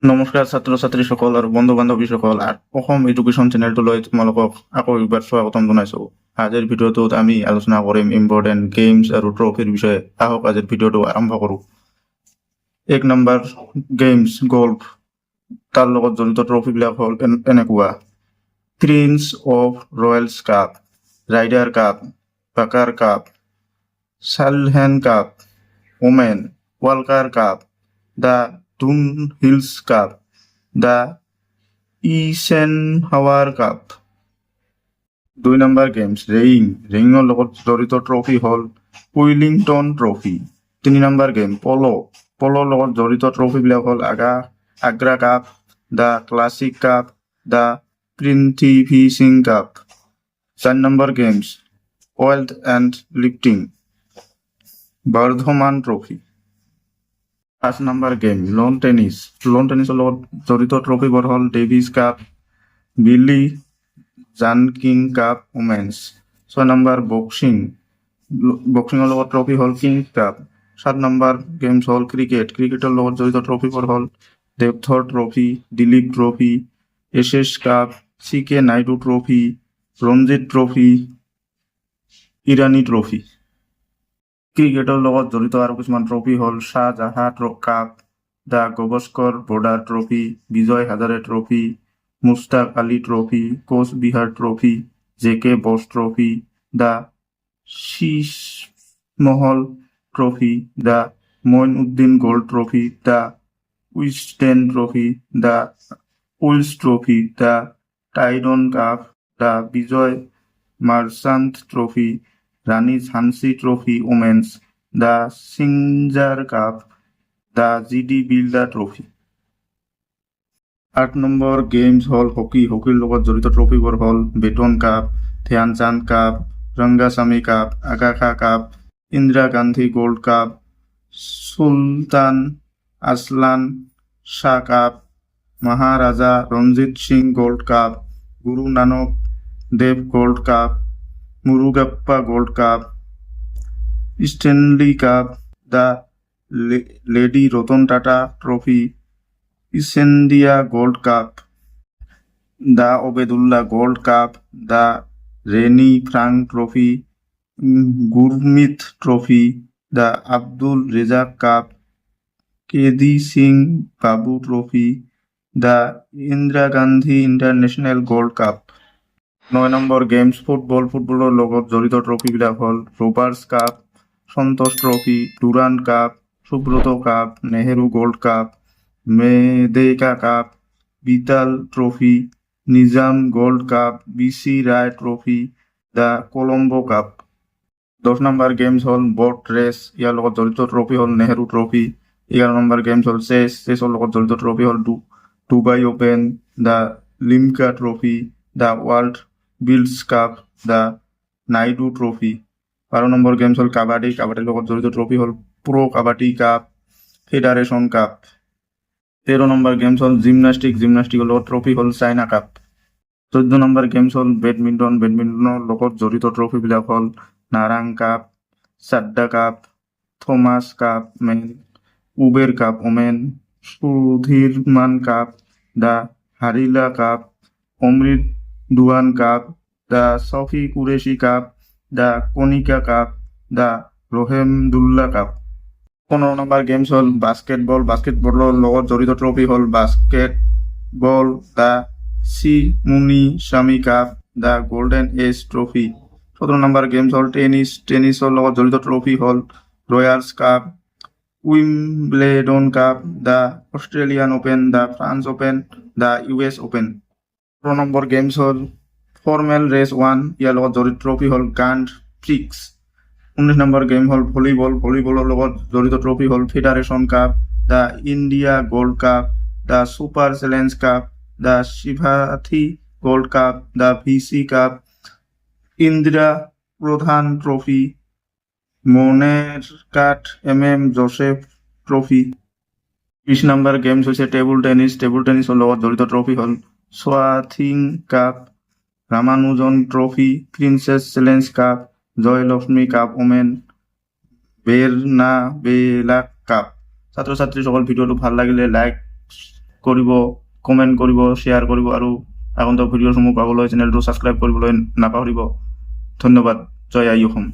নমস্কাৰ ছাত্ৰ ছাত্ৰী সকল আৰু বন্ধু বান্ধৱীসকল অসম এডুকেশ্যন চেনেলটোলৈ তোমালোকক আকৌ এবাৰ স্বাগতম জনাইছোঁ। আজিৰ ভিডিঅ'টোত আমি আলোচনা কৰিম ইম্পৰ্টেণ্ট গেমছ আৰু ট্ৰফিৰ বিষয়ে। আহক আজিৰ ভিডিঅ'টো আৰম্ভ কৰোঁ। 1 নম্বৰ গেমছ গল্ফ। তাৰ লগত জড়িত ট্ৰফিবিলাক হ'ল এনেকুৱা: prince of Wales cup, Ryder cup, Baker cup, Solheim cup, women, Walker cup, the Dunhill cup, the Eisenhower cup. 2 number games ৰেয়িঙৰ লগত জড়িত ট্ৰফি হ'ল উইলিংটন ট্ৰফি। 3 নম্বৰ গেম পলৰ লগত জড়িত ট্ৰফিবিলাক হ'ল Agra cup, the classic cup, the Prithvi Singh cup. 4 number games weight and lifting, Bardhaman trophy. 5 number game lawn টেনিছৰ লগত জড়িত ট্ৰফিবোৰ হ'ল ডেভিছ কাপ, বিলি জানকিন কাপ ওমেন্স। 6 নম্বৰ বক্সিঙৰ লগত ট্ৰফি হ'ল কিংছ কাপ। 7 নম্বৰ গেমছ হ'ল ক্ৰিকেটৰ লগত জড়িত ট্ৰফিবোৰ হ'ল Deodhar trophy, Duleep trophy, Ashes cup, CK Naidu trophy, Ranjit trophy, Irani trophy. ক্ৰিকেটৰ লগত জড়িত আৰু কিছুমান ট্ৰফি হ'ল Shahjahan cup, the Gavaskar Border trophy, Vijay Hazare trophy, Mushtaq Ali trophy, Cooch Behar trophy, JK Bose trophy, the Sheeshmahal trophy, the Moinuddin gold trophy, the Wisden trophy, the Wills trophy, the Tyden cup, the Vijay Merchant trophy, Rani Jhansi trophy women's, the Singer cup, the GD Birla trophy. 8 number games হ'ল হকীৰ লগত জড়িত ট্ৰফিবোৰ হ'ল Beighton cup, Dhyanchand cup, Rangaswamy cup, Aga Khan cup, Indira Gandhi gold cup, Sultan Azlan Shah cup, Maharaja Ranjit Singh gold cup, Guru Nanak Dev gold cup, Murugappa gold cup, Stanley cup, the lady Ratan Tata trophy, ইছেণ্ডিয়া gold cup, the Obaidullah gold cup, the Rene Frank trophy, Gurmeet trophy, the Abdul Razak cup, KD Singh Babu trophy, the Indira Gandhi international gold cup. 9 number games ফুটবলৰ লগত জড়িত ট্ৰফিবিলাক হ'ল Roberts cup, Santosh trophy, Durand cup, Subroto cup, Nehru gold cup, Merdeka cup, বিতাল trophy, Nizam gold cup, BC Roy trophy, the Colombo cup. 10 number games হ'ল boat race, ইয়াৰ লগত জড়িত trophy হ'ল নেহেৰু ট্ৰফি। 11 নম্বৰ গেমছ হ'ল চেছৰ লগত জড়িত ট্ৰফি হ'ল Dubai open, the Limca trophy, the world builds cup, the Naidu trophy. 12 number games হ'ল কাবাডীৰ লগত জড়িত ট্ৰফি হ'ল pro' kabaddi cup, federation cup. 13 number games হ'ল জিমনাষ্টিকৰ লগত ট্ৰফি হ'ল চাইনা কাপ। 14 নম্বৰ গেমছ হ'ল বেডমিণ্টনৰ লগত জড়িত ট্ৰফিবিলাক হ'ল Narang cup, Chadha cup, Thomas cup men, Uber cup women, Sudirman cup, the Harilela cup, Amrit Diwan cup, the Safi Qureshi cup, the Kanika cup, the Rahmatullah cup. 15 number games হ'ল বাস্কেটবলৰ লগত জড়িত ট্ৰফি হ'ল বাস্কেটবল, দ্য চিমুনি Swami cup, the golden age trophy. 17 number games হ'ল টেনিছৰ লগত জড়িত ট্ৰফি হ'ল Rogers cup, Wimbledon cup, the Australian open, the France open, the US open. 18 number games হ'ল ফৰ্মেল ৰেচ 1, ইয়াৰ লগত জড়িত ট্ৰফি হ'ল গ্ৰাণ্ড প্ৰিক্স। 19 নম্বৰ গেম হ'ল ভলীবলৰ লগত জড়িত ট্ৰফি হ'ল federation cup, the India gold cup, the super challenge cup, the Shivathi gold cup, the VC cup, Indira Pradhan trophy, মনেৰকাট জোচেফ ট্ৰফি। 20 নম্বৰ গেমছ হৈছে টেবুল টেনিছৰ লগত জড়িত ট্ৰফি হ'ল স্বাথিং cup, Ramanujan trophy, princess challenge cup, Jayalakshmi cup women, Bernabella cup. ছাত্ৰ ছাত্ৰীসকল ভিডিঅ'টো ভাল লাগিলে লাইক কৰিব, কমেণ্ট কৰিব, শ্বেয়াৰ কৰিব আৰু আগন্তুক ভিডিঅ'সমূহ পাবলৈ চেনেলটো ছাবস্ক্ৰাইব কৰিবলৈ নাপাহৰিব। ধন্যবাদ। জয় আই অসম।